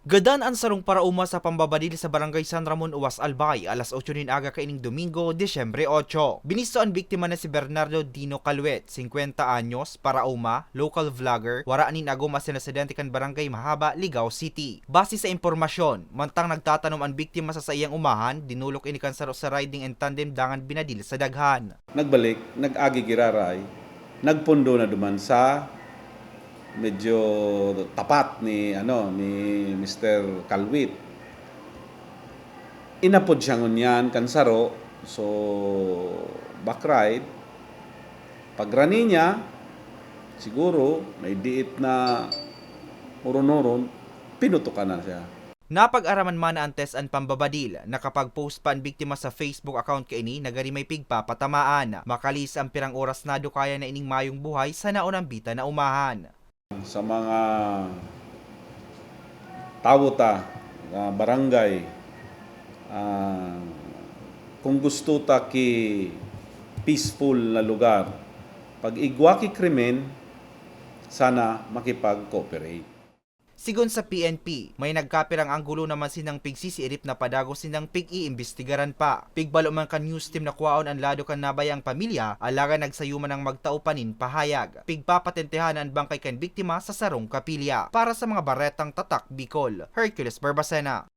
Gadan ang sarong parauma sa pambabadil sa Barangay San Ramon, Uwas, Albay, alas 8 nin aga kaining Domingo, Disyembre 8. Binisto ang biktima na si Bernardo Dino Calvet, 50 anyos, parauma, local vlogger, waraanin agom as residente kan Barangay Mahaba, Ligao City. Base sa impormasyon, mantang nagtatanom ang biktima sa saiyang umahan, dinulok ini kan saro sa riding and tandem dangan binadil sa daghan. Nagbalik, nag-agi giraray, nagpundo na duman sa medyo tapat ni Mr. Calvit. Inapod siya ngunyan kansaro, so back ride. Pagrani niya, siguro may diit na uron-uron, pinutukan na siya. Napag-araman man ang test ang pambabadil, nakapag-post pa ang biktima sa Facebook account kaini nagari may pigpapatamaan. Makalis ang pirang oras na dukaya na ining mayong buhay sa naunang bita na umahan. Sa mga tawota, barangay, kung gusto ta ki peaceful na lugar, pag igwa ki krimen, sana makipag-cooperate. Sigon sa PNP, may nagkapirang anggulo naman sinang pigsisiirip na padago sinang pig-iimbestigaran pa. Pigbalo man kan news team na kuwaon ang lado kan nabayang pamilya, alaga nagsayuman ang magtaupanin pahayag. Pigpapatentehan ang bangkay kan biktima sa sarong kapilya. Para sa mga baretang tatak Bicol, Hercules Barbacena.